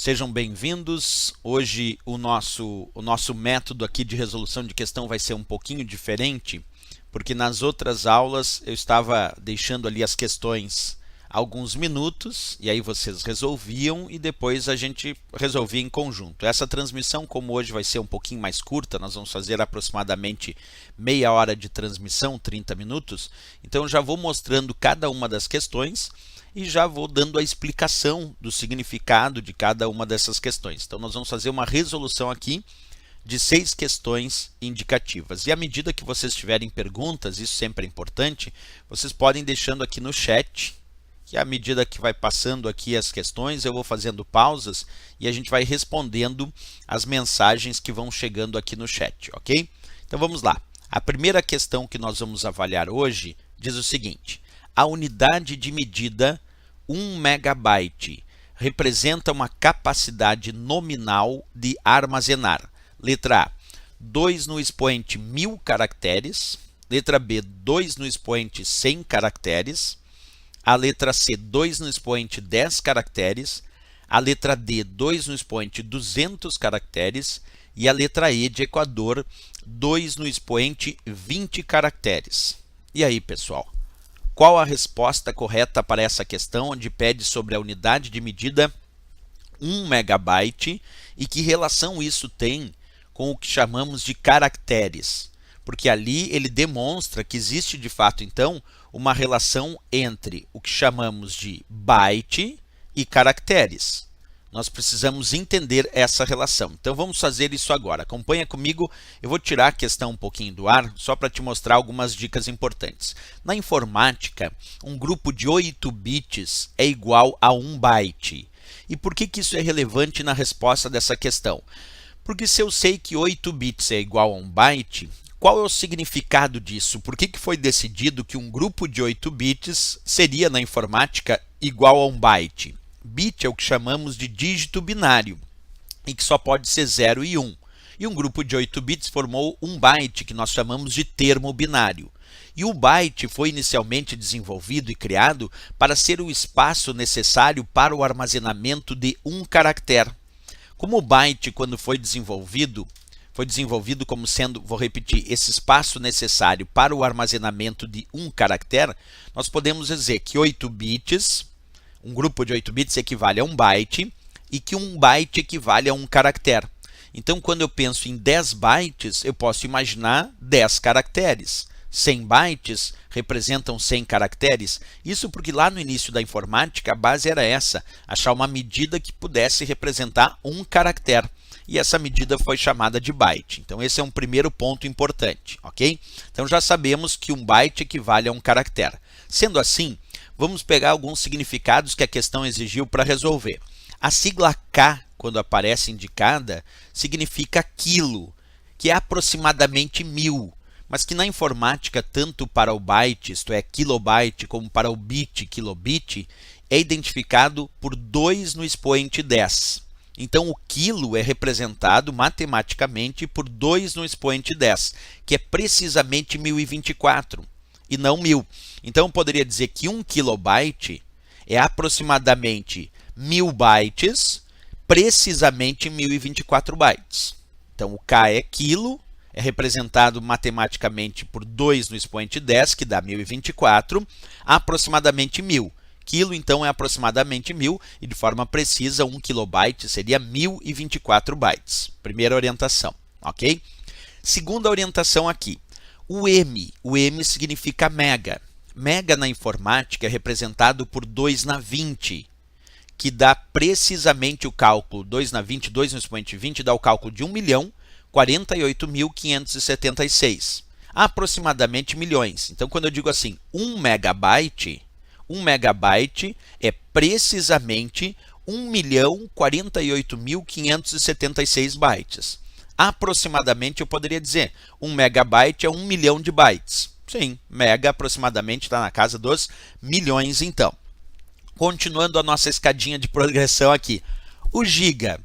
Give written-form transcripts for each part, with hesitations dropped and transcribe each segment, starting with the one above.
Sejam bem-vindos. Hoje o nosso método aqui de resolução de questão vai ser um pouquinho diferente, porque nas outras aulas eu estava deixando ali as questões alguns minutos, e aí vocês resolviam e depois a gente resolvia em conjunto. Essa transmissão, como hoje vai ser um pouquinho mais curta, nós vamos fazer aproximadamente meia hora de transmissão, 30 minutos, então já vou mostrando cada uma das questões e já vou dando a explicação do significado de cada uma dessas questões. Então nós vamos fazer uma resolução aqui de 6 questões indicativas. E à medida que vocês tiverem perguntas, isso sempre é importante, vocês podem deixando aqui no chat, que à medida que vai passando aqui as questões, eu vou fazendo pausas e a gente vai respondendo as mensagens que vão chegando aqui no chat, ok? Então vamos lá. A primeira questão que nós vamos avaliar hoje diz o seguinte: a unidade de medida 1 megabyte representa uma capacidade nominal de armazenar. Letra A, 2 no expoente 1000 caracteres. Letra B, 2 no expoente 100 caracteres. A letra C, 2 no expoente 10 caracteres. A letra D, 2 no expoente 200 caracteres. E a letra E, de Equador, 2 no expoente 20 caracteres. E aí, pessoal? Qual a resposta correta para essa questão, onde pede sobre a unidade de medida 1 megabyte e que relação isso tem com o que chamamos de caracteres? Porque ali ele demonstra que existe de fato, então, uma relação entre o que chamamos de byte e caracteres. Nós precisamos entender essa relação. Então vamos fazer isso agora. Acompanha comigo, eu vou tirar a questão um pouquinho do ar, só para te mostrar algumas dicas importantes. Na informática, um grupo de 8 bits é igual a 1 byte. E por que isso é relevante na resposta dessa questão? Porque se eu sei que 8 bits é igual a 1 byte, qual é o significado disso? Por que foi decidido que um grupo de 8 bits seria, na informática, igual a 1 byte? Bit é o que chamamos de dígito binário, e que só pode ser 0 e 1. E um grupo de 8 bits formou 1 byte, que nós chamamos de termo binário. E o byte foi inicialmente desenvolvido e criado para ser o espaço necessário para o armazenamento de um caractere. Como o byte, quando foi desenvolvido como sendo, vou repetir, esse espaço necessário para o armazenamento de um caractere, nós podemos dizer que 8 bits, um grupo de 8 bits equivale a 1 byte e que 1 byte equivale a um caractere. Então, quando eu penso em 10 bytes, eu posso imaginar 10 caracteres. 100 bytes representam 100 caracteres. Isso porque lá no início da informática a base era essa, achar uma medida que pudesse representar um caractere. E essa medida foi chamada de byte. Então esse é um primeiro ponto importante, ok? Então já sabemos que 1 byte equivale a um caractere. Sendo assim, vamos pegar alguns significados que a questão exigiu para resolver. A sigla K, quando aparece indicada, significa quilo, que é aproximadamente 1000. Mas que na informática, tanto para o byte, isto é, kilobyte, como para o bit, kilobit, é identificado por 2 no expoente 10. Então, o quilo é representado matematicamente por 2 no expoente 10, que é precisamente 1024, e não 1000. Então, eu poderia dizer que 1 kilobyte é aproximadamente 1000 bytes, precisamente 1024 bytes. Então, o K é quilo, é representado matematicamente por 2 no expoente 10, que dá 1024, aproximadamente 1000. Quilo, então, é aproximadamente 1000, e de forma precisa, 1 kilobyte seria 1024 bytes. Primeira orientação, ok? Segunda orientação aqui, o M significa mega. Mega na informática é representado por 2 na 20, que dá precisamente o cálculo 2 na 20, 2 no expoente 20, dá o cálculo de 1.048.576. Aproximadamente milhões. Então, quando eu digo assim, 1 megabyte é precisamente 1.048.576 bytes. Aproximadamente, eu poderia dizer, 1 megabyte é 1 milhão de bytes. Sim, mega aproximadamente está na casa dos milhões, então. Continuando a nossa escadinha de progressão aqui. O giga.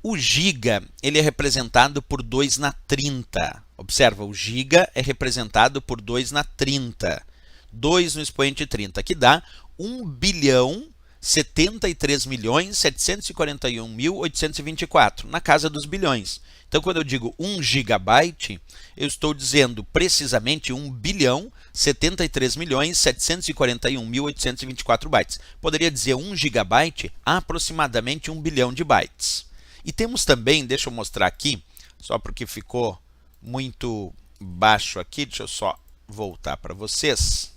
O giga ele é representado por 2 na 30. Observa, o giga é representado por 2 na 30. 2 no expoente 30, que dá 1 bilhão 73.741.824, na casa dos bilhões. Então, quando eu digo 1 gigabyte, eu estou dizendo precisamente 1.073.741.824 bytes. Poderia dizer 1 gigabyte, aproximadamente 1 bilhão de bytes. E temos também, deixa eu mostrar aqui, só porque ficou muito baixo aqui, deixa eu só voltar para vocês.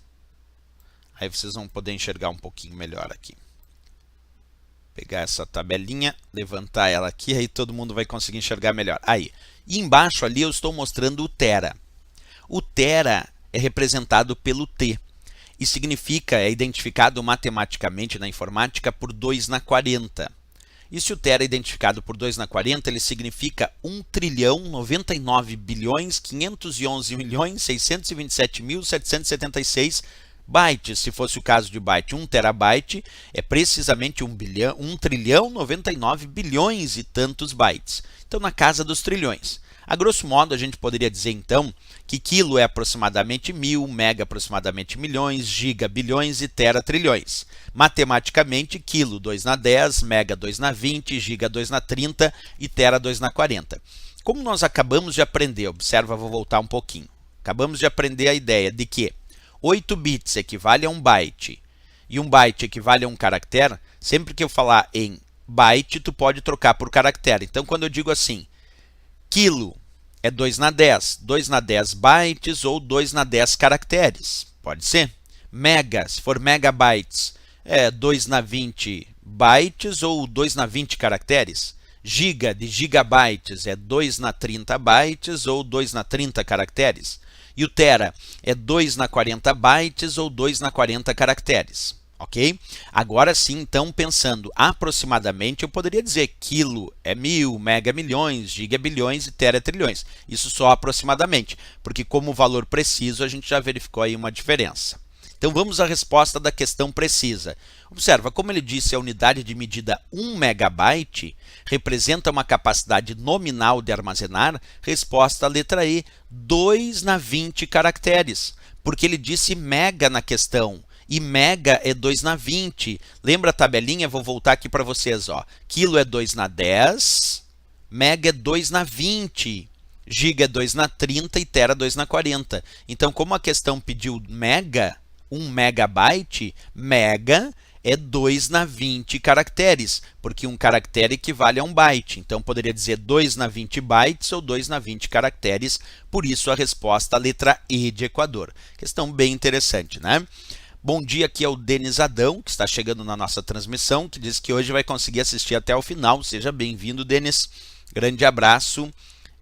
Aí vocês vão poder enxergar um pouquinho melhor aqui. Pegar essa tabelinha, levantar ela aqui, aí todo mundo vai conseguir enxergar melhor. Aí, e embaixo ali eu estou mostrando o tera. O tera é representado pelo T e significa, é identificado matematicamente na informática por 2 na 40. E se o tera é identificado por 2 na 40, ele significa 1.099.511.627.776 bytes. Se fosse o caso de byte, 1 terabyte é precisamente 1.099 bilhões e tantos bytes. Então, na casa dos trilhões. A grosso modo, a gente poderia dizer, então, que quilo é aproximadamente 1.000, mega aproximadamente milhões, giga bilhões e tera trilhões. Matematicamente, quilo 2 na 10, mega 2 na 20, giga 2 na 30 e tera 2 na 40. Como nós acabamos de aprender, observa, vou voltar um pouquinho. Acabamos de aprender a ideia de que 8 bits equivale a 1 byte e 1 byte equivale a 1 caractere. Sempre que eu falar em byte, tu pode trocar por caractere. Então, quando eu digo assim, quilo é 2 na 10, 2 na 10 bytes ou 2 na 10 caracteres, pode ser. Mega, se for megabytes, é 2 na 20 bytes ou 2 na 20 caracteres. Giga de gigabytes é 2 na 30 bytes ou 2 na 30 caracteres. E o tera é 2 na 40 bytes ou 2 na 40 caracteres. Ok? Agora sim, então, pensando aproximadamente, eu poderia dizer quilo é 1.000, mega milhões, giga bilhões e tera trilhões. Isso só aproximadamente, porque como valor preciso a gente já verificou aí uma diferença. Então vamos à resposta da questão precisa. Observa, como ele disse, a unidade de medida 1 megabyte representa uma capacidade nominal de armazenar, resposta à letra E, 2 na 20 caracteres, porque ele disse mega na questão. E mega é 2 na 20. Lembra a tabelinha? Vou voltar aqui para vocês. Ó. Quilo é 2 na 10, mega é 2 na 20, giga é 2 na 30 e tera 2 na 40. Então, como a questão pediu mega, 1 megabyte, mega é 2 na 20 caracteres, porque um caractere equivale a 1 byte. Então, poderia dizer 2 na 20 bytes ou 2 na 20 caracteres. Por isso, a resposta, a letra E de Equador. Questão bem interessante, né? Bom dia, aqui é o Denis Adão, que está chegando na nossa transmissão, que diz que hoje vai conseguir assistir até o final. Seja bem-vindo, Denis. Grande abraço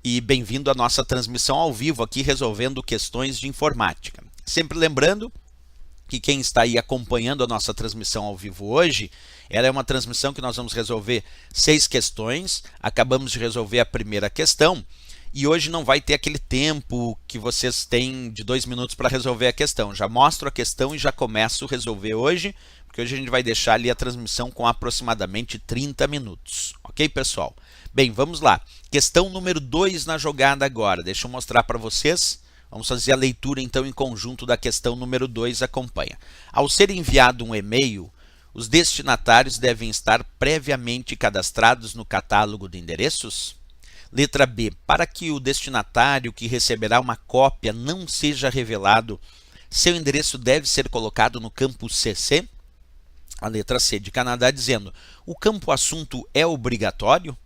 e bem-vindo à nossa transmissão ao vivo aqui, resolvendo questões de informática. Sempre lembrando que quem está aí acompanhando a nossa transmissão ao vivo hoje, ela é uma transmissão que nós vamos resolver 6 questões. Acabamos de resolver a primeira questão. E hoje não vai ter aquele tempo que vocês têm de 2 minutos para resolver a questão. Já mostro a questão e já começo a resolver hoje, porque hoje a gente vai deixar ali a transmissão com aproximadamente 30 minutos. Ok, pessoal? Bem, vamos lá. Questão número 2 na jogada agora. Deixa eu mostrar para vocês. Vamos fazer a leitura então em conjunto da questão número 2. Acompanha. Ao ser enviado um e-mail, os destinatários devem estar previamente cadastrados no catálogo de endereços? Letra B. Para que o destinatário que receberá uma cópia não seja revelado, seu endereço deve ser colocado no campo CC? A letra C de Canadá dizendo, o campo assunto é obrigatório?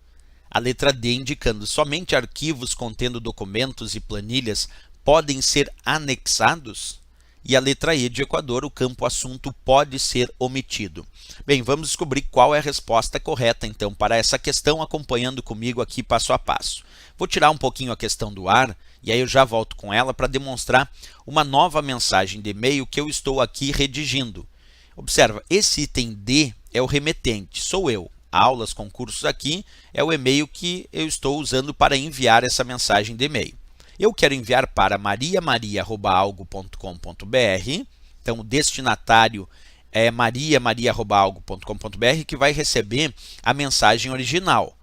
A letra D indicando, somente arquivos contendo documentos e planilhas podem ser anexados? E a letra E de Equador, o campo assunto pode ser omitido. Bem, vamos descobrir qual é a resposta correta, então, para essa questão, acompanhando comigo aqui passo a passo. Vou tirar um pouquinho a questão do ar, e aí eu já volto com ela para demonstrar uma nova mensagem de e-mail que eu estou aqui redigindo. Observa, esse item D é o remetente, sou eu. Aulas, concursos aqui, é o e-mail que eu estou usando para enviar essa mensagem de e-mail. Eu quero enviar para mariamaria@algo.com.br, então o destinatário é mariamaria@algo.com.br, que vai receber a mensagem original.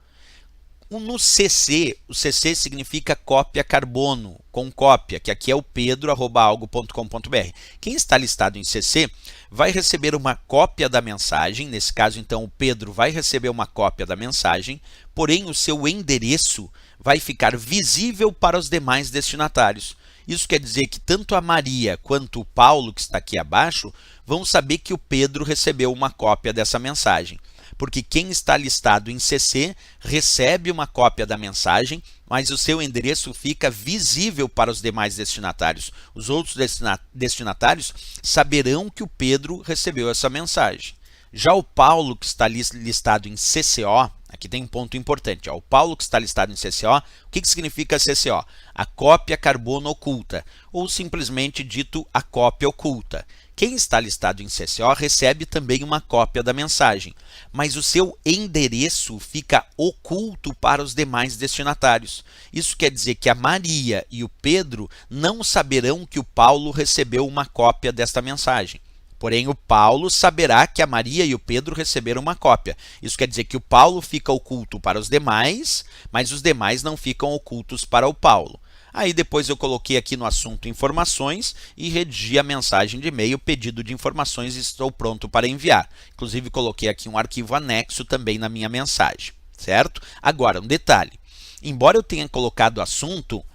No CC, o CC significa cópia carbono, com cópia, que aqui é o pedro@algo.com.br. Quem está listado em CC vai receber uma cópia da mensagem, nesse caso então o Pedro vai receber uma cópia da mensagem, porém o seu endereço vai ficar visível para os demais destinatários. Isso quer dizer que tanto a Maria quanto o Paulo, que está aqui abaixo, vão saber que o Pedro recebeu uma cópia dessa mensagem. Porque quem está listado em CC recebe uma cópia da mensagem, mas o seu endereço fica visível para os demais destinatários. Os outros destinatários saberão que o Pedro recebeu essa mensagem. Já o Paulo, que está listado em CCO, aqui tem um ponto importante. O Paulo, que está listado em CCO, o que significa CCO? A cópia carbono oculta, ou simplesmente dito a cópia oculta. Quem está listado em CCO recebe também uma cópia da mensagem, mas o seu endereço fica oculto para os demais destinatários. Isso quer dizer que a Maria e o Pedro não saberão que o Paulo recebeu uma cópia desta mensagem. Porém, o Paulo saberá que a Maria e o Pedro receberam uma cópia. Isso quer dizer que o Paulo fica oculto para os demais, mas os demais não ficam ocultos para o Paulo. Aí depois eu coloquei aqui no assunto informações e redigi a mensagem de e-mail, pedido de informações e estou pronto para enviar. Inclusive coloquei aqui um arquivo anexo também na minha mensagem, certo? Agora, um detalhe. Embora eu tenha colocado assunto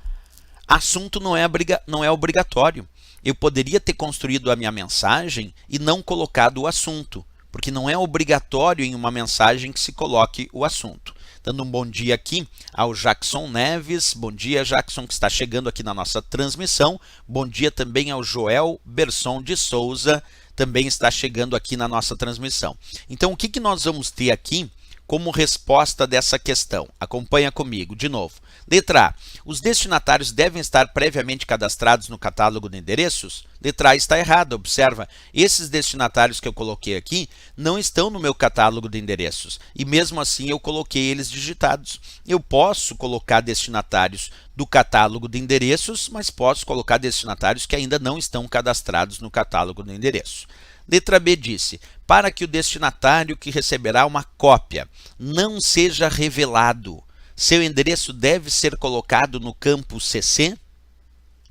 não é obrigatório. Eu poderia ter construído a minha mensagem e não colocado o assunto, porque não é obrigatório em uma mensagem que se coloque o assunto. Dando um bom dia aqui ao Jackson Neves. Bom dia, Jackson, que está chegando aqui na nossa transmissão. Bom dia também ao Joel Berson de Souza, também está chegando aqui na nossa transmissão. Então, o que nós vamos ter aqui como resposta dessa questão? Acompanha comigo, de novo. Letra A. Os destinatários devem estar previamente cadastrados no catálogo de endereços? Letra A está errada. Observa, esses destinatários que eu coloquei aqui não estão no meu catálogo de endereços. E mesmo assim eu coloquei eles digitados. Eu posso colocar destinatários do catálogo de endereços, mas posso colocar destinatários que ainda não estão cadastrados no catálogo de endereços. Letra B disse, para que o destinatário que receberá uma cópia não seja revelado, seu endereço deve ser colocado no campo CC?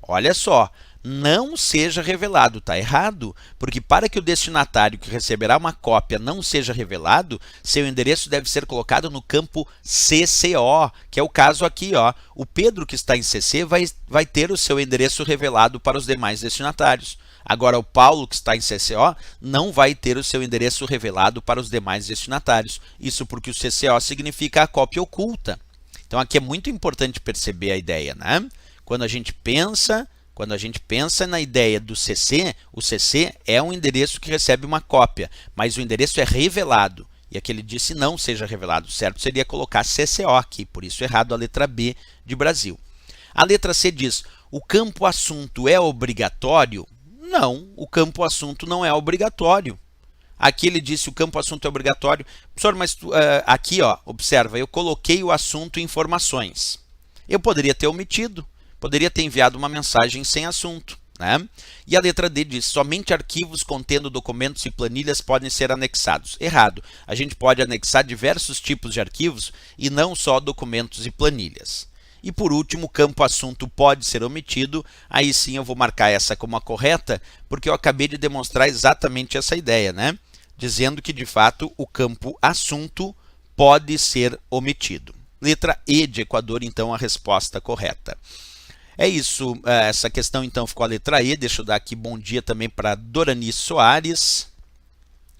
Olha só, não seja revelado, está errado, porque para que o destinatário que receberá uma cópia não seja revelado, seu endereço deve ser colocado no campo CCO, que é o caso aqui, ó. O Pedro que está em CC vai ter o seu endereço revelado para os demais destinatários. Agora, o Paulo, que está em CCO, não vai ter o seu endereço revelado para os demais destinatários. Isso porque o CCO significa a cópia oculta. Então, aqui é muito importante perceber a ideia, né? Quando a gente pensa na ideia do CC, o CC é um endereço que recebe uma cópia, mas o endereço é revelado. E aqui ele disse não seja revelado. Certo seria colocar CCO aqui, por isso errado a letra B de Brasil. A letra C diz, o campo assunto é obrigatório? Não, o campo assunto não é obrigatório. Aqui ele disse o campo assunto é obrigatório. Professor, mas aqui, ó, observa, eu coloquei o assunto informações. Eu poderia ter omitido, poderia ter enviado uma mensagem sem assunto, né? E a letra D diz, somente arquivos contendo documentos e planilhas podem ser anexados. Errado, a gente pode anexar diversos tipos de arquivos e não só documentos e planilhas. E por último, o campo assunto pode ser omitido, aí sim eu vou marcar essa como a correta, porque eu acabei de demonstrar exatamente essa ideia, né? Dizendo que de fato o campo assunto pode ser omitido. Letra E de Equador, então, a resposta correta. É isso, essa questão então ficou a letra E. Deixa eu dar aqui bom dia também para Dorani Soares,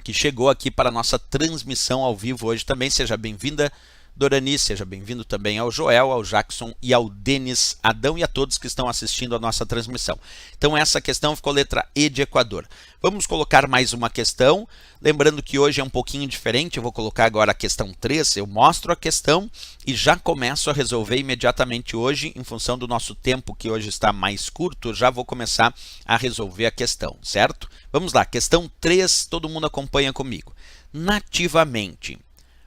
que chegou aqui para a nossa transmissão ao vivo hoje também. Seja bem-vinda, Dorani, seja bem-vindo também ao Joel, ao Jackson e ao Denis Adão e a todos que estão assistindo a nossa transmissão. Então essa questão ficou letra E de Equador. Vamos colocar mais uma questão, lembrando que hoje é um pouquinho diferente, eu vou colocar agora a questão 3, eu mostro a questão e já começo a resolver imediatamente hoje, em função do nosso tempo que hoje está mais curto, já vou começar a resolver a questão, certo? Vamos lá, questão 3, todo mundo acompanha comigo. Nativamente,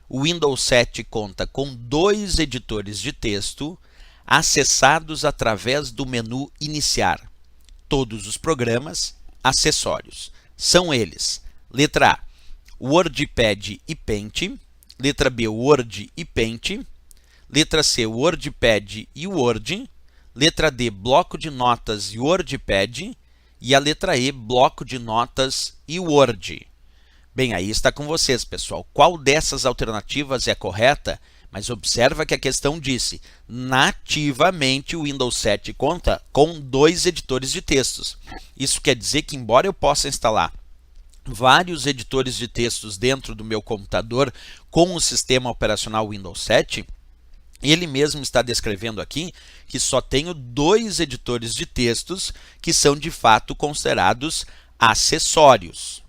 o Windows 7 conta com 2 editores de texto acessados através do menu Iniciar. Todos os programas, acessórios. São eles, letra A, WordPad e Paint, letra B, Word e Paint, letra C, WordPad e Word, Letra D, bloco de notas e WordPad. E a letra E, bloco de notas e Word. Bem, aí está com vocês, pessoal. Qual dessas alternativas é correta? Mas observa que a questão disse, nativamente o Windows 7 conta com 2 editores de textos. Isso quer dizer que, embora eu possa instalar vários editores de textos dentro do meu computador com o sistema operacional Windows 7, ele mesmo está descrevendo aqui que só tenho 2 editores de textos que são de fato considerados acessórios,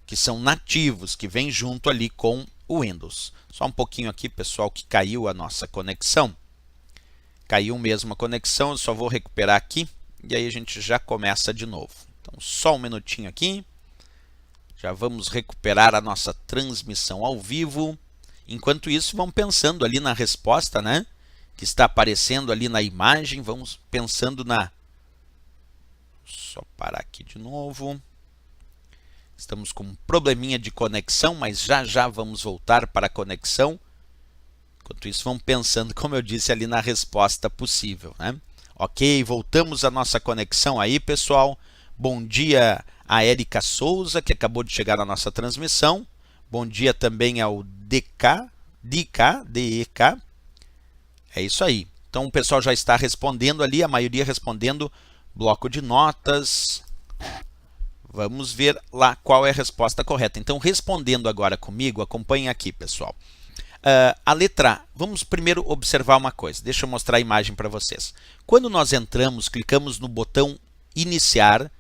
que são nativos, que vêm junto ali com o Windows. Só um pouquinho aqui, pessoal, que caiu a nossa conexão. Caiu mesmo a conexão, eu só vou recuperar aqui e aí a gente já começa de novo. Então, só um minutinho aqui. Já vamos recuperar a nossa transmissão ao vivo. Enquanto isso, vamos pensando ali na resposta, né? Que está aparecendo ali na imagem. Vamos pensando na... Só parar aqui de novo. Estamos com um probleminha de conexão, mas já vamos voltar para a conexão. Enquanto isso, vamos pensando, como eu disse, ali na resposta possível, né? Ok, voltamos à nossa conexão aí, pessoal. Bom dia a Érica Souza, que acabou de chegar na nossa transmissão. Bom dia também ao DEK. É isso aí. Então, o pessoal já está respondendo ali, a maioria respondendo bloco de notas. Vamos ver lá qual é a resposta correta. Então, respondendo agora comigo, acompanhem aqui, pessoal. A letra A, vamos primeiro observar uma coisa. Deixa eu mostrar a imagem para vocês. Quando nós entramos, clicamos no botão Iniciar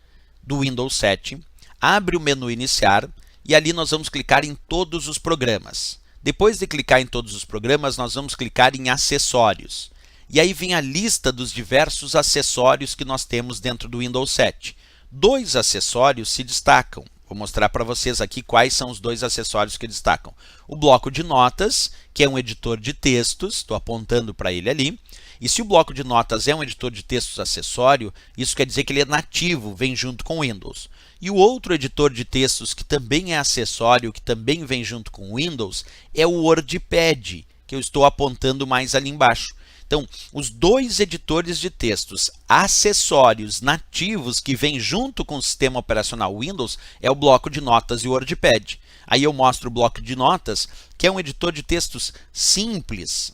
do Windows 7, abre o menu Iniciar e ali nós vamos clicar em todos os programas. Depois de clicar em todos os programas, nós vamos clicar em Acessórios. E aí vem a lista dos diversos acessórios que nós temos dentro do Windows 7. 2 acessórios se destacam. Vou mostrar para vocês aqui quais são os 2 acessórios que destacam. O bloco de notas, que é um editor de textos, estou apontando para ele ali. E se o bloco de notas é um editor de textos acessório, isso quer dizer que ele é nativo, vem junto com o Windows. E o outro editor de textos que também é acessório, que também vem junto com o Windows, é o WordPad, que eu estou apontando mais ali embaixo. Então, os 2 editores de textos acessórios nativos que vêm junto com o sistema operacional Windows é o bloco de notas e o WordPad. Aí eu mostro o bloco de notas, que é um editor de textos simples,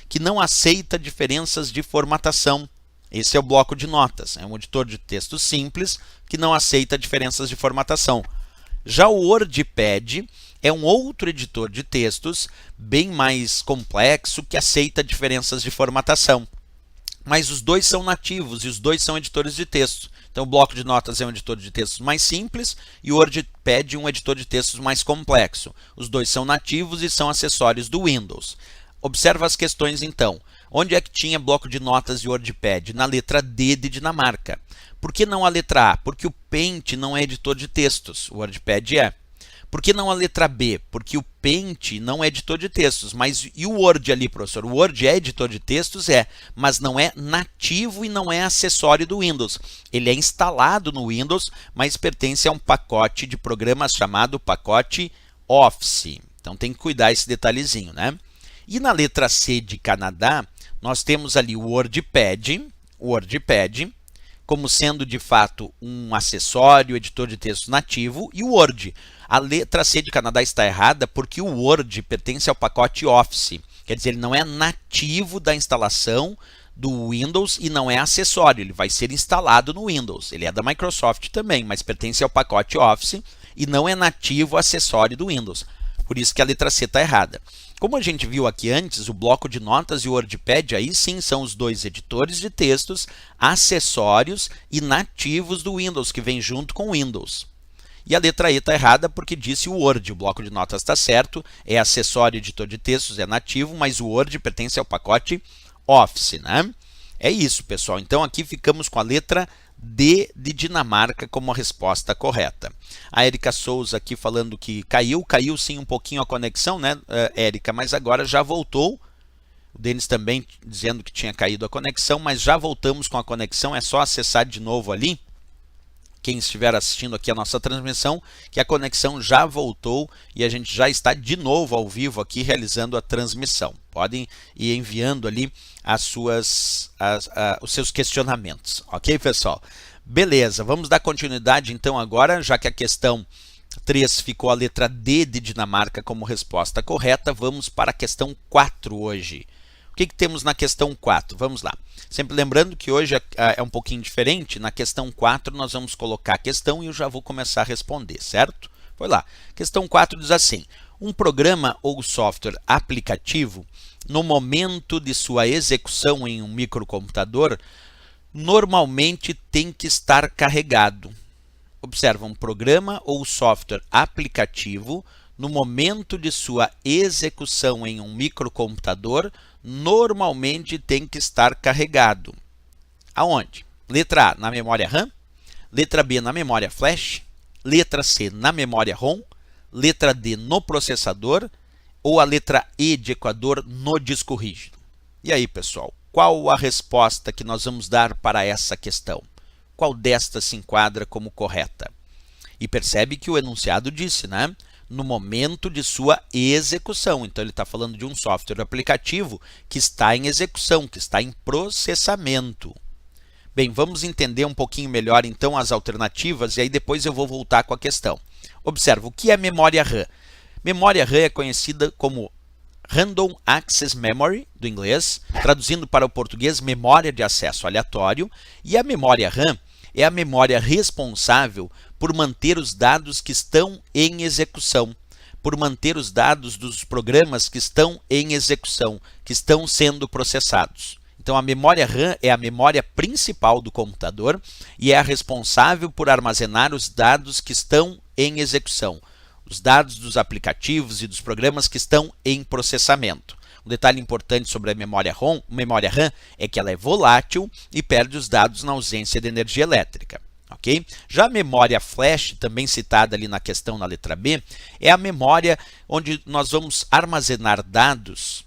que não aceita diferenças de formatação. Esse é o bloco de notas, é um editor de textos simples que não aceita diferenças de formatação. Já o WordPad é um outro editor de textos bem mais complexo que aceita diferenças de formatação. Mas os 2 são nativos e os 2 são editores de texto. Então o bloco de notas é um editor de textos mais simples e o WordPad um editor de textos mais complexo. Os 2 são nativos e são acessórios do Windows. Observa as questões então. Onde é que tinha bloco de notas e WordPad? Na letra D de Dinamarca. Por que não a letra A? Porque o Paint não é editor de textos, o WordPad é. Por que não a letra B? Porque o Paint não é editor de textos, mas e o Word ali, professor? O Word é editor de textos? É, mas não é nativo e não é acessório do Windows. Ele é instalado no Windows, mas pertence a um pacote de programas chamado pacote Office. Então tem que cuidar esse detalhezinho, né? E na letra C de Canadá, nós temos ali o WordPad, como sendo de fato um acessório, editor de texto nativo, e o Word. A letra C de Canadá está errada porque o Word pertence ao pacote Office. Quer dizer, ele não é nativo da instalação do Windows e não é acessório. Ele vai ser instalado no Windows. Ele é da Microsoft também, mas pertence ao pacote Office e não é nativo acessório do Windows. Por isso que a letra C está errada. Como a gente viu aqui antes, o bloco de notas e o WordPad aí sim são os 2 editores de textos, acessórios e nativos do Windows, que vem junto com o Windows. E a letra E está errada porque disse o Word. O bloco de notas está certo, é acessório, editor de textos, é nativo, mas o Word pertence ao pacote Office, né? É isso, pessoal. Então aqui ficamos com a letra D de Dinamarca como a resposta correta. A Érica Souza aqui falando que caiu sim um pouquinho a conexão, né, Érica, mas agora já voltou. O Denis também dizendo que tinha caído a conexão, mas já voltamos com a conexão, é só acessar de novo ali. Quem estiver assistindo aqui a nossa transmissão, que a conexão já voltou e a gente já está de novo ao vivo aqui realizando a transmissão. Podem ir enviando ali os seus questionamentos, ok, pessoal? Beleza, vamos dar continuidade então agora, já que a questão 3 ficou a letra D de Dinamarca como resposta correta, vamos para a questão 4 hoje. O que temos na questão 4? Vamos lá. Sempre lembrando que hoje é um pouquinho diferente, na questão 4 nós vamos colocar a questão e eu já vou começar a responder, certo? Foi lá. Questão 4 diz assim: um programa ou software aplicativo, no momento de sua execução em um microcomputador, normalmente tem que estar carregado. Observa, um programa ou software aplicativo, no momento de sua execução em um microcomputador, normalmente tem que estar carregado. Aonde? Letra A, na memória RAM. Letra B, na memória flash. Letra C, na memória ROM. Letra D, no processador. Ou a letra E de Equador, no disco rígido. E aí, pessoal, qual a resposta que nós vamos dar para essa questão? Qual destas se enquadra como correta? E percebe que o enunciado disse, né? No momento de sua execução. Então, ele está falando de um software aplicativo que está em execução, que está em processamento. Bem, vamos entender um pouquinho melhor, então, as alternativas, e aí depois eu vou voltar com a questão. Observa, o que é memória RAM? Memória RAM é conhecida como Random Access Memory, do inglês, traduzindo para o português, memória de acesso aleatório, e a memória RAM é a memória responsável por manter os dados que estão em execução, por manter os dados dos programas que estão em execução, que estão sendo processados. Então, a memória RAM é a memória principal do computador e é a responsável por armazenar os dados que estão em execução, os dados dos aplicativos e dos programas que estão em processamento. Um detalhe importante sobre a memória RAM é que ela é volátil e perde os dados na ausência de energia elétrica. Okay? Já a memória flash, também citada ali na questão na letra B, é a memória onde nós vamos armazenar dados.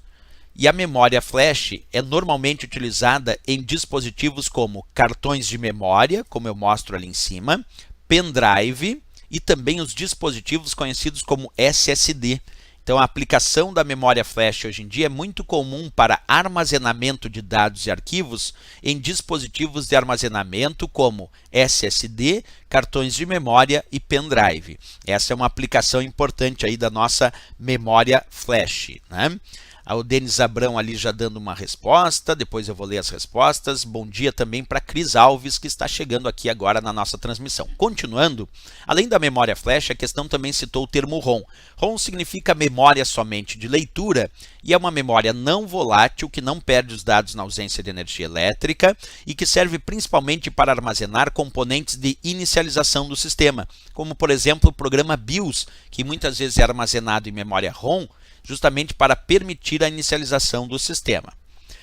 E a memória flash é normalmente utilizada em dispositivos como cartões de memória, como eu mostro ali em cima, pendrive e também os dispositivos conhecidos como SSD. Então, a aplicação da memória flash hoje em dia é muito comum para armazenamento de dados e arquivos em dispositivos de armazenamento como SSD, cartões de memória e pendrive. Essa é uma aplicação importante aí da nossa memória flash, né? O Denis Abrão ali já dando uma resposta, depois eu vou ler as respostas. Bom dia também para Cris Alves, que está chegando aqui agora na nossa transmissão. Continuando, além da memória flash, a questão também citou o termo ROM. ROM significa memória somente de leitura e é uma memória não volátil que não perde os dados na ausência de energia elétrica e que serve principalmente para armazenar componentes de inicialização do sistema, como por exemplo o programa BIOS, que muitas vezes é armazenado em memória ROM, justamente para permitir a inicialização do sistema.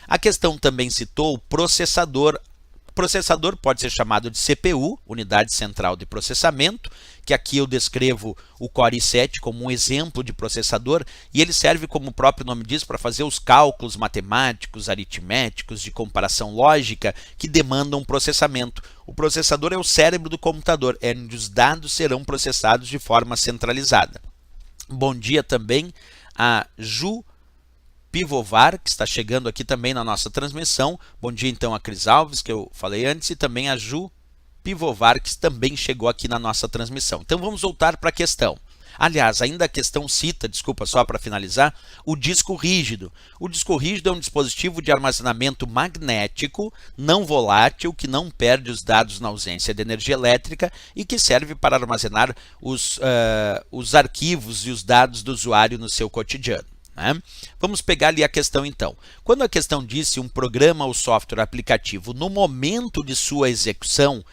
A questão também citou o processador. O processador pode ser chamado de CPU, Unidade Central de Processamento, que aqui eu descrevo o Core i7 como um exemplo de processador, e ele serve, como o próprio nome diz, para fazer os cálculos matemáticos, aritméticos, de comparação lógica, que demandam processamento. O processador é o cérebro do computador, é onde os dados serão processados de forma centralizada. Bom dia também a Ju Pivovar, que está chegando aqui também na nossa transmissão. Bom dia então a Cris Alves, que eu falei antes, e também a Ju Pivovar, que também chegou aqui na nossa transmissão. Então vamos voltar para a questão. Aliás, ainda a questão cita, desculpa, só para finalizar, o disco rígido. O disco rígido é um dispositivo de armazenamento magnético, não volátil, que não perde os dados na ausência de energia elétrica e que serve para armazenar os arquivos e os dados do usuário no seu cotidiano. Né? Vamos pegar ali a questão então. Quando a questão disse um programa ou software aplicativo no momento de sua execução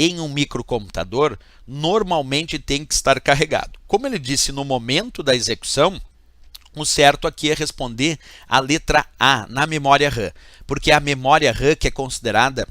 em um microcomputador, normalmente tem que estar carregado. Como ele disse no momento da execução, o certo aqui é responder a letra A, na memória RAM, porque é a memória RAM que é considerada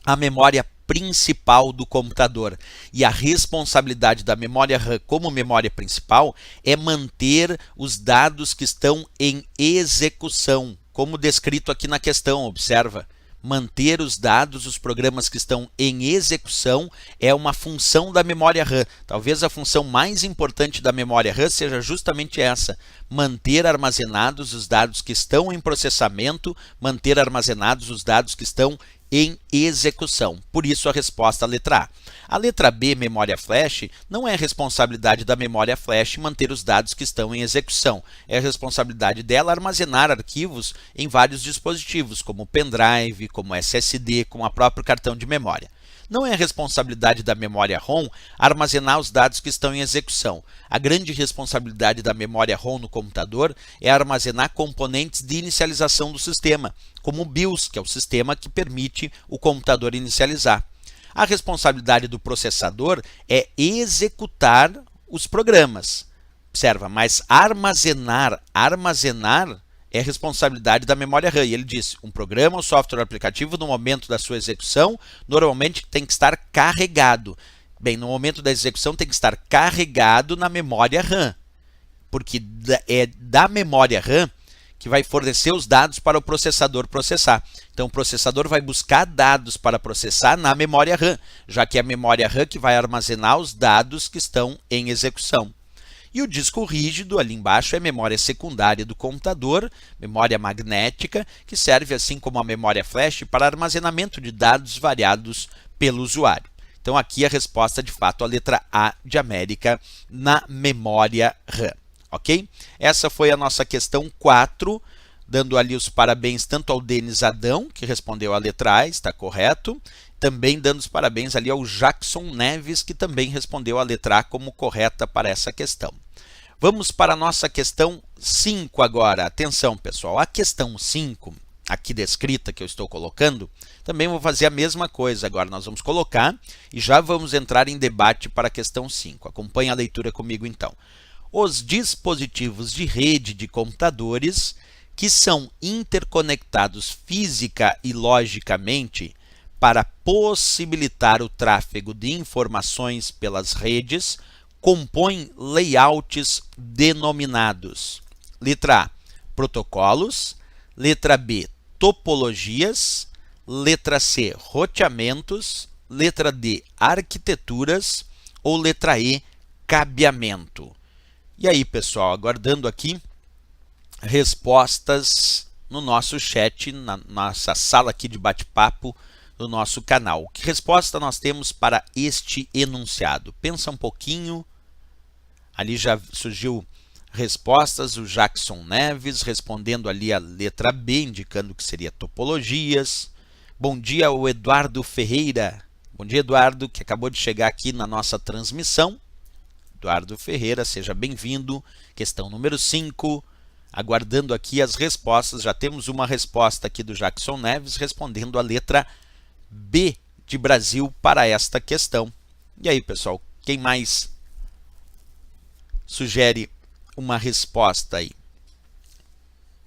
a memória principal do computador. E a responsabilidade da memória RAM como memória principal é manter os dados que estão em execução, como descrito aqui na questão, observa. manter os dados, os programas que estão em execução, é uma função da memória RAM. Talvez a função mais importante da memória RAM seja justamente essa: manter armazenados os dados que estão em processamento, manter armazenados os dados que estão em execução. Por isso a resposta à letra A. A letra B, memória flash, não é responsabilidade da memória flash manter os dados que estão em execução. É responsabilidade dela armazenar arquivos em vários dispositivos, como pendrive, como SSD, como o próprio cartão de memória. Não é responsabilidade da memória ROM armazenar os dados que estão em execução. A grande responsabilidade da memória ROM no computador é armazenar componentes de inicialização do sistema, como o BIOS, que é o sistema que permite o computador inicializar. A responsabilidade do processador é executar os programas. Observa, mas armazenar é responsabilidade da memória RAM. E ele disse, um programa ou software aplicativo, no momento da sua execução, normalmente tem que estar carregado. Bem, no momento da execução tem que estar carregado na memória RAM, porque é da memória RAM que vai fornecer os dados para o processador processar. Então, o processador vai buscar dados para processar na memória RAM, já que é a memória RAM que vai armazenar os dados que estão em execução. E o disco rígido, ali embaixo, é memória secundária do computador, memória magnética, que serve, assim como a memória flash, para armazenamento de dados variados pelo usuário. Então, aqui a resposta, de fato, a letra A de América na memória RAM. Ok? Essa foi a nossa questão 4, dando ali os parabéns tanto ao Denis Adão, que respondeu a letra A, está correto, também dando os parabéns ali ao Jackson Neves, que também respondeu a letra A como correta para essa questão. Vamos para a nossa questão 5 agora. Atenção, pessoal, a questão 5, aqui descrita que eu estou colocando, também vou fazer a mesma coisa. Agora nós vamos colocar e já vamos entrar em debate para a questão 5. Acompanhe a leitura comigo então. Os dispositivos de rede de computadores que são interconectados física e logicamente para possibilitar o tráfego de informações pelas redes compõem layouts denominados. Letra A, protocolos. Letra B, topologias. Letra C, roteamentos. Letra D, arquiteturas. Ou letra E, cabeamento. E aí, pessoal, aguardando aqui respostas no nosso chat, na nossa sala aqui de bate-papo do nosso canal. Que resposta nós temos para este enunciado? Pensa um pouquinho. Ali já surgiu respostas, o Jackson Neves respondendo ali a letra B, indicando que seria topologias. Bom dia ao Eduardo Ferreira. Bom dia, Eduardo, que acabou de chegar aqui na nossa transmissão. Eduardo Ferreira, seja bem-vindo. Questão número 5. Aguardando aqui as respostas. Já temos uma resposta aqui do Jackson Neves respondendo a letra B de Brasil para esta questão. E aí, pessoal, quem mais sugere uma resposta aí?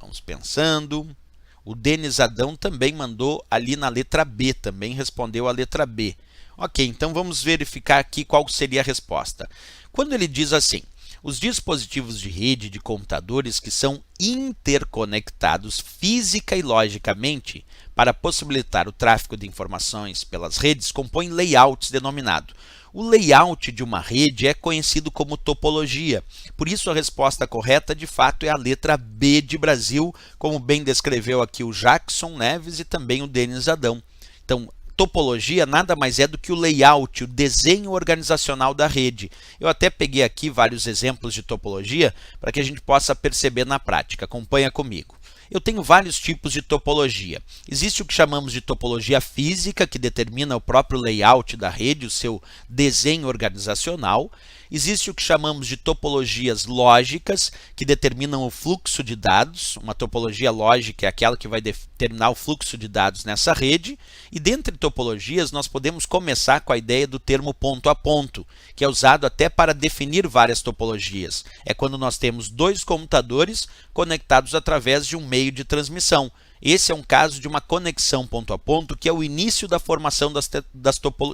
Vamos pensando. O Denis Adão também mandou ali na letra B, também respondeu a letra B. Ok, então vamos verificar aqui qual seria a resposta. Quando ele diz assim, os dispositivos de rede de computadores que são interconectados física e logicamente para possibilitar o tráfego de informações pelas redes compõem layouts denominado. O layout de uma rede é conhecido como topologia. Por isso a resposta correta de fato é a letra B de Brasil, como bem descreveu aqui o Jackson Neves e também o Denis Adão. Então, topologia nada mais é do que o layout, o desenho organizacional da rede. Eu até peguei aqui vários exemplos de topologia para que a gente possa perceber na prática. Acompanha comigo. Eu tenho vários tipos de topologia. Existe o que chamamos de topologia física, que determina o próprio layout da rede, o seu desenho organizacional. Existe o que chamamos de topologias lógicas, que determinam o fluxo de dados. Uma topologia lógica é aquela que vai determinar o fluxo de dados nessa rede. E dentre topologias, nós podemos começar com a ideia do termo ponto a ponto, que é usado até para definir várias topologias. É quando nós temos dois computadores conectados através de um meio de transmissão. Esse é um caso de uma conexão ponto a ponto, que é o início da formação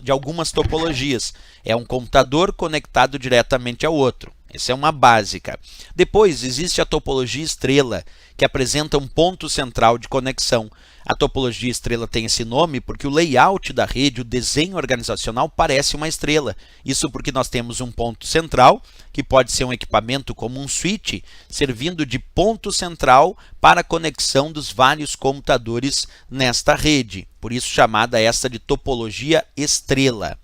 de algumas topologias. É um computador conectado diretamente ao outro. Essa é uma básica. Depois existe a topologia estrela, que apresenta um ponto central de conexão. A topologia estrela tem esse nome porque o layout da rede, o desenho organizacional, parece uma estrela. Isso porque nós temos um ponto central, que pode ser um equipamento como um switch, servindo de ponto central para a conexão dos vários computadores nesta rede. Por isso chamada esta de topologia estrela.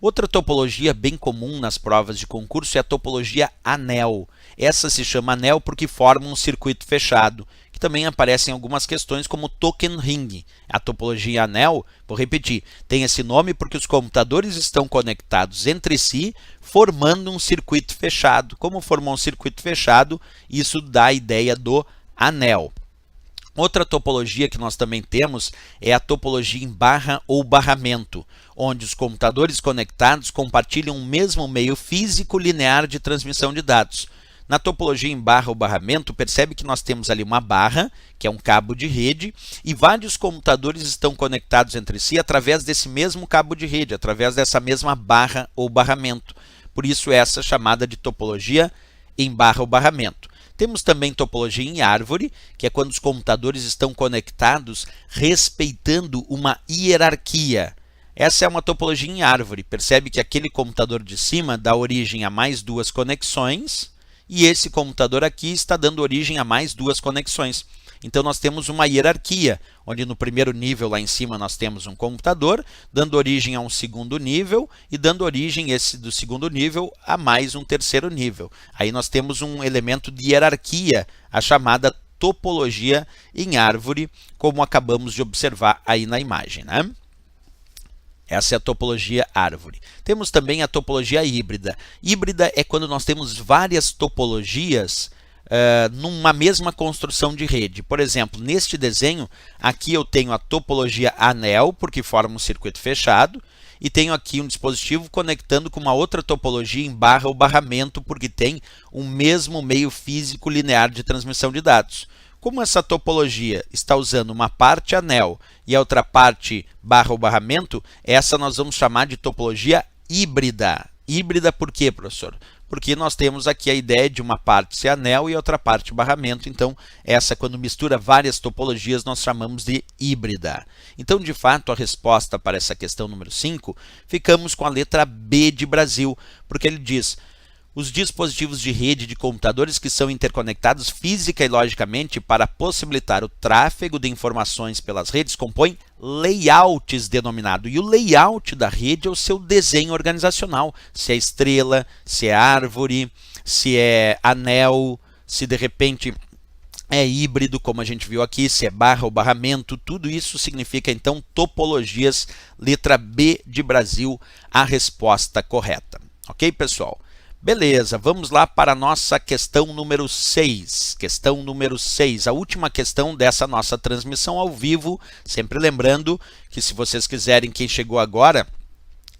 Outra topologia bem comum nas provas de concurso é a topologia anel. Essa se chama anel porque forma um circuito fechado, que também aparece em algumas questões como token ring. A topologia anel, vou repetir, tem esse nome porque os computadores estão conectados entre si, formando um circuito fechado. Como formou um circuito fechado, isso dá a ideia do anel. Outra topologia que nós também temos é a topologia em barra ou barramento, onde os computadores conectados compartilham o mesmo meio físico linear de transmissão de dados. Na topologia em barra ou barramento, percebe que nós temos ali uma barra, que é um cabo de rede, e vários computadores estão conectados entre si através desse mesmo cabo de rede, através dessa mesma barra ou barramento. Por isso essa chamada de topologia em barra ou barramento. Temos também topologia em árvore, que é quando os computadores estão conectados respeitando uma hierarquia. Essa é uma topologia em árvore. Percebe que aquele computador de cima dá origem a mais duas conexões e esse computador aqui está dando origem a mais duas conexões. Então nós temos uma hierarquia, onde no primeiro nível lá em cima nós temos um computador, dando origem a um segundo nível e dando origem esse do segundo nível a mais um terceiro nível. Aí nós temos um elemento de hierarquia, a chamada topologia em árvore, como acabamos de observar aí na imagem, né? Essa é a topologia árvore. Temos também a topologia híbrida. Híbrida é quando nós temos várias topologias numa mesma construção de rede. Por exemplo, neste desenho, aqui eu tenho a topologia anel, porque forma um circuito fechado, e tenho aqui um dispositivo conectando com uma outra topologia em barra ou barramento, porque tem o mesmo meio físico linear de transmissão de dados. Como essa topologia está usando uma parte anel e a outra parte barra ou barramento, essa nós vamos chamar de topologia híbrida. Híbrida por quê, professor? Porque nós temos aqui a ideia de uma parte ser anel e outra parte barramento. Então, essa, quando mistura várias topologias, nós chamamos de híbrida. Então, de fato, a resposta para essa questão número 5, ficamos com a letra B de Brasil, porque ele diz: os dispositivos de rede de computadores que são interconectados física e logicamente para possibilitar o tráfego de informações pelas redes compõem layouts denominado. E o layout da rede é o seu desenho organizacional. Se é estrela, se é árvore, se é anel, se de repente é híbrido, como a gente viu aqui, se é barra ou barramento, tudo isso significa então topologias. Letra B de Brasil, a resposta correta. Ok, pessoal? Beleza, vamos lá para a nossa questão número 6. Questão número 6, a última questão dessa nossa transmissão ao vivo. Sempre lembrando que se vocês quiserem, quem chegou agora,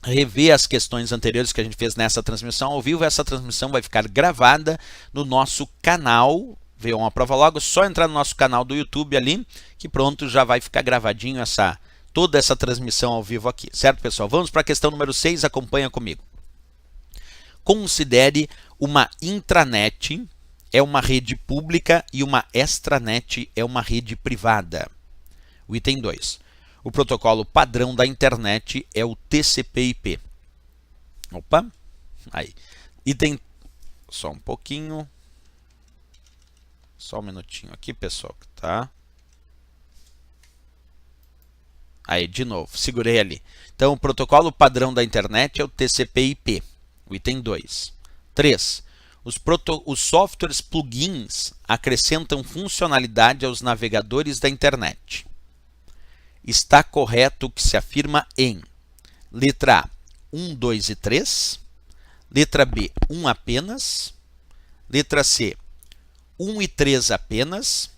rever as questões anteriores que a gente fez nessa transmissão ao vivo, essa transmissão vai ficar gravada no nosso canal. Veio uma prova logo, só entrar no nosso canal do YouTube ali, que pronto, já vai ficar gravadinho toda essa transmissão ao vivo aqui. Certo, pessoal? Vamos para a questão número 6, acompanha comigo. Considere uma intranet é uma rede pública e uma extranet é uma rede privada. O item 2. O protocolo padrão da internet é o TCP/IP. Opa, aí. Item, só um pouquinho. Só um minutinho aqui, pessoal, tá? Aí, de novo, segurei ali. Então, o protocolo padrão da internet é o TCP/IP. O item 2. 3. Os softwares plugins acrescentam funcionalidade aos navegadores da internet. Está correto o que se afirma em letra A, 1, 2 e 3. Letra B, 1 apenas. Letra C, 1 e 3 apenas.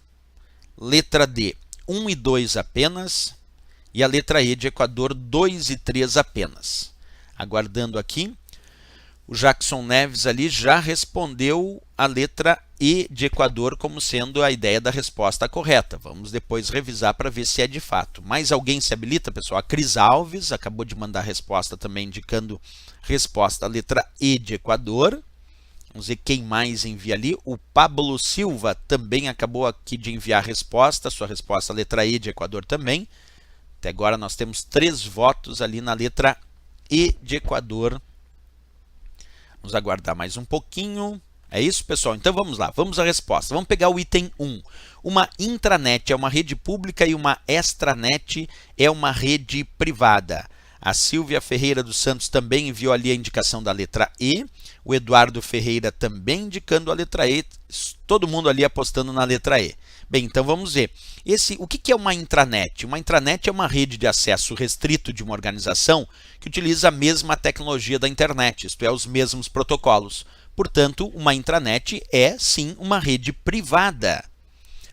Letra D, 1 e 2 apenas. E a letra E de Equador, 2 e 3 apenas. Aguardando aqui. O Jackson Neves ali já respondeu a letra E de Equador como sendo a ideia da resposta correta. Vamos depois revisar para ver se é de fato. Mais alguém se habilita, pessoal? A Cris Alves acabou de mandar a resposta também indicando resposta a letra E de Equador. Vamos ver quem mais envia ali. O Pablo Silva também acabou aqui de enviar a resposta. Sua resposta, letra E de Equador também. Até agora nós temos 3 votos ali na letra E de Equador. Vamos aguardar mais um pouquinho. É isso, pessoal? Então vamos lá, vamos à resposta. Vamos pegar o item 1. Uma intranet é uma rede pública e uma extranet é uma rede privada. A Silvia Ferreira dos Santos também enviou ali a indicação da letra E. O Eduardo Ferreira também indicando a letra E. Todo mundo ali apostando na letra E. Bem, então vamos ver. O que é uma intranet? Uma intranet é uma rede de acesso restrito de uma organização que utiliza a mesma tecnologia da internet, isto é, os mesmos protocolos. Portanto, uma intranet é, sim, uma rede privada.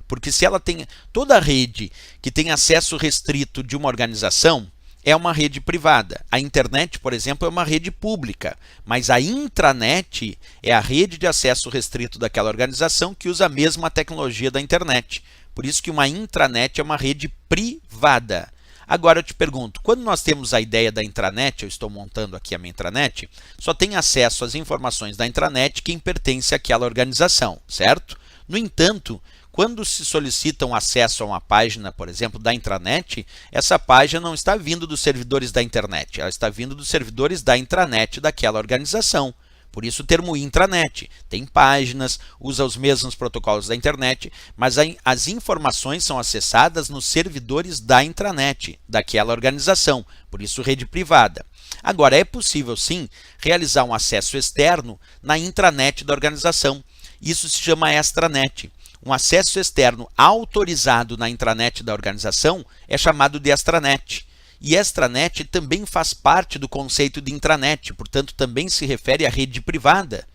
Porque se ela tem toda a rede que tem acesso restrito de uma organização, é uma rede privada. A internet, por exemplo, é uma rede pública, mas a intranet é a rede de acesso restrito daquela organização que usa a mesma tecnologia da internet. Por isso que uma intranet é uma rede privada. Agora eu te pergunto, quando nós temos a ideia da intranet, eu estou montando aqui a minha intranet, só tem acesso às informações da intranet quem pertence àquela organização, certo? No entanto, quando se solicita um acesso a uma página, por exemplo, da intranet, essa página não está vindo dos servidores da internet, ela está vindo dos servidores da intranet daquela organização. Por isso o termo intranet. Tem páginas, usa os mesmos protocolos da internet, mas as informações são acessadas nos servidores da intranet, daquela organização. Por isso rede privada. Agora, é possível sim realizar um acesso externo na intranet da organização. Isso se chama extranet. Um acesso externo autorizado na intranet da organização é chamado de extranet. E extranet também faz parte do conceito de intranet, portanto também se refere à rede privada.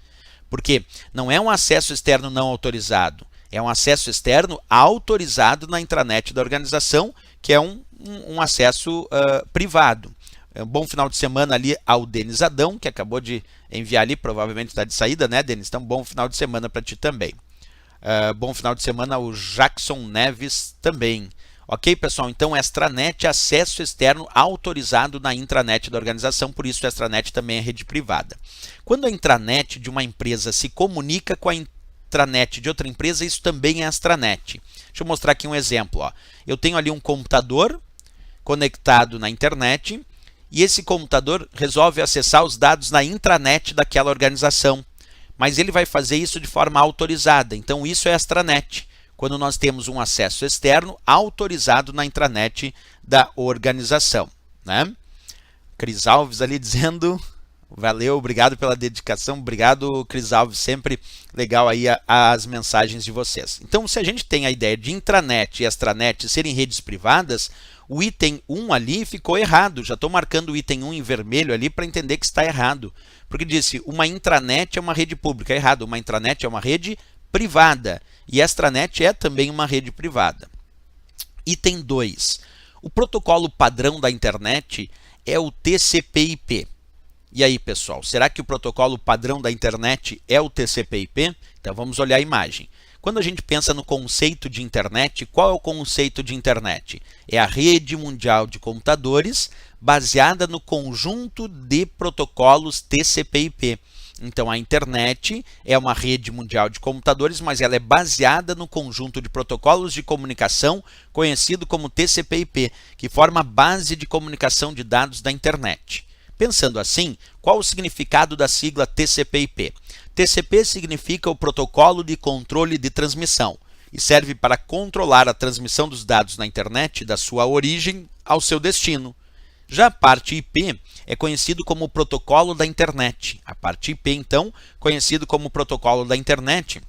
Porque não é um acesso externo não autorizado, é um acesso externo autorizado na intranet da organização, que é um acesso privado. Um bom final de semana ali ao Denis Adão, que acabou de enviar ali, provavelmente está de saída, né, Denis? Então, bom final de semana para ti também. Bom final de semana ao Jackson Neves também. Ok, pessoal? Então, extranet é acesso externo autorizado na intranet da organização, por isso extranet também é rede privada. Quando a intranet de uma empresa se comunica com a intranet de outra empresa, isso também é extranet. Deixa eu mostrar aqui um exemplo. Ó. Eu tenho ali um computador conectado na internet e esse computador resolve acessar os dados na intranet daquela organização. Mas ele vai fazer isso de forma autorizada, então isso é extranet. Quando nós temos um acesso externo autorizado na intranet da organização. Né? Cris Alves ali dizendo, valeu, obrigado pela dedicação, obrigado Cris Alves, sempre legal aí as mensagens de vocês. Então, se a gente tem a ideia de intranet e extranet serem redes privadas, o item 1 ali ficou errado, já estou marcando o item 1 em vermelho ali para entender que está errado. Porque disse, uma intranet é uma rede pública, errado, uma intranet é uma rede privada. E extranet é também uma rede privada. Item 2. O protocolo padrão da internet é o TCP/IP. E aí, pessoal, será que o protocolo padrão da internet é o TCP/IP? Então vamos olhar a imagem. Quando a gente pensa no conceito de internet, qual é o conceito de internet? É a rede mundial de computadores baseada no conjunto de protocolos TCP/IP. Então, a internet é uma rede mundial de computadores, mas ela é baseada no conjunto de protocolos de comunicação conhecido como TCP/IP, que forma a base de comunicação de dados da internet. Pensando assim, qual o significado da sigla TCP/IP? TCP significa o protocolo de controle de transmissão e serve para controlar a transmissão dos dados na internet da sua origem ao seu destino. Já a parte IP é conhecido como o protocolo da internet. A parte IP, então, conhecido como o protocolo da internet,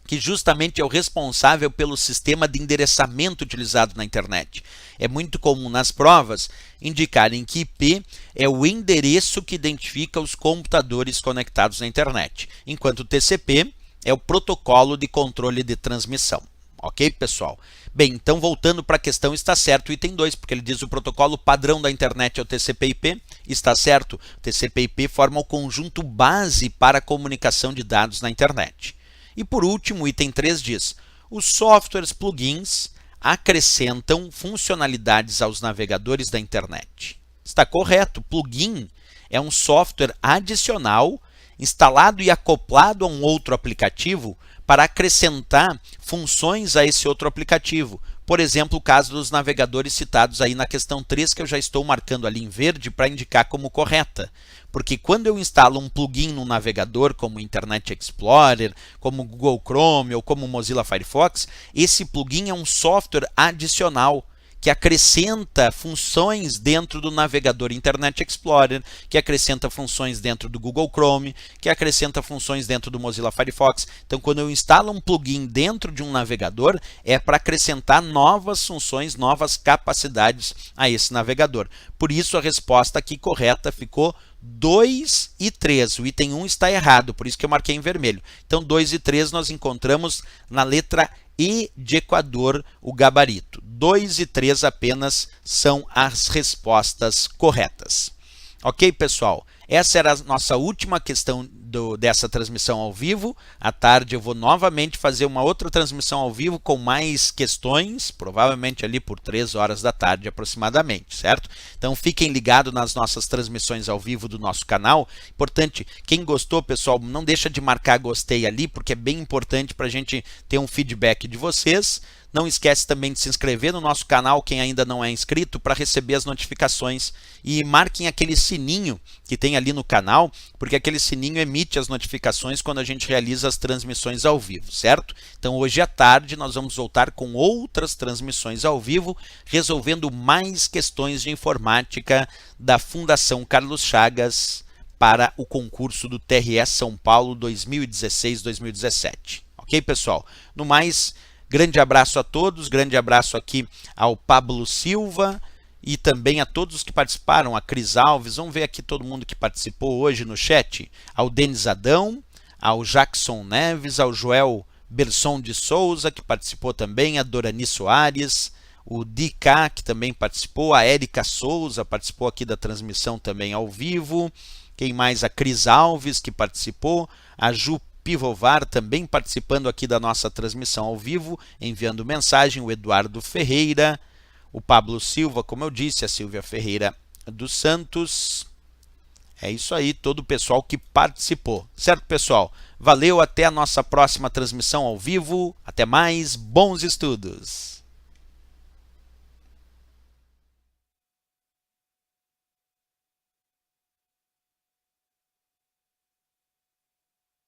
que justamente é o responsável pelo sistema de endereçamento utilizado na internet. É muito comum nas provas indicarem que IP é o endereço que identifica os computadores conectados na internet, enquanto o TCP é o protocolo de controle de transmissão. Ok, pessoal? Bem, então voltando para a questão, está certo o item 2, porque ele diz o protocolo padrão da internet é o TCP/IP, está certo. O TCP/IP forma o conjunto base para a comunicação de dados na internet. E por último, o item 3 diz, os softwares plugins acrescentam funcionalidades aos navegadores da internet. Está correto, plugin é um software adicional instalado e acoplado a um outro aplicativo para acrescentar funções a esse outro aplicativo. Por exemplo, o caso dos navegadores citados aí na questão 3, que eu já estou marcando ali em verde para indicar como correta. Porque quando eu instalo um plugin no navegador, como Internet Explorer, como Google Chrome ou como Mozilla Firefox, esse plugin é um software adicional que acrescenta funções dentro do navegador Internet Explorer, que acrescenta funções dentro do Google Chrome, que acrescenta funções dentro do Mozilla Firefox. Então, quando eu instalo um plugin dentro de um navegador, é para acrescentar novas funções, novas capacidades a esse navegador. Por isso, a resposta aqui correta ficou 2 e 3. O item 1 está errado, por isso que eu marquei em vermelho. Então, 2 e 3 nós encontramos na letra E de Equador, o gabarito. 2 e 3 apenas são as respostas corretas. Ok, pessoal? Essa era a nossa última questão dessa transmissão ao vivo. À tarde eu vou novamente fazer uma outra transmissão ao vivo com mais questões, provavelmente ali por 3 horas da tarde aproximadamente, certo? Então fiquem ligados nas nossas transmissões ao vivo do nosso canal. Importante, quem gostou, pessoal, não deixa de marcar gostei ali, porque é bem importante para a gente ter um feedback de vocês. Não esquece também de se inscrever no nosso canal, quem ainda não é inscrito, para receber as notificações. E marquem aquele sininho que tem ali no canal, porque aquele sininho emite as notificações quando a gente realiza as transmissões ao vivo, certo? Então hoje à tarde nós vamos voltar com outras transmissões ao vivo, resolvendo mais questões de informática da Fundação Carlos Chagas para o concurso do TRE São Paulo 2016-2017. Ok, pessoal? No mais, grande abraço a todos, grande abraço aqui ao Pablo Silva e também a todos que participaram, a Cris Alves, vamos ver aqui todo mundo que participou hoje no chat, ao Denis Adão, ao Jackson Neves, ao Joel Berson de Souza, que participou também, a Dorani Soares, o DK, que também participou, a Érica Souza participou aqui da transmissão também ao vivo, quem mais? A Cris Alves, que participou, a Ju Pivovar também participando aqui da nossa transmissão ao vivo, enviando mensagem, o Eduardo Ferreira, o Pablo Silva, como eu disse, a Silvia Ferreira dos Santos. É isso aí, todo o pessoal que participou. Certo, pessoal? Valeu, até a nossa próxima transmissão ao vivo. Até mais, bons estudos!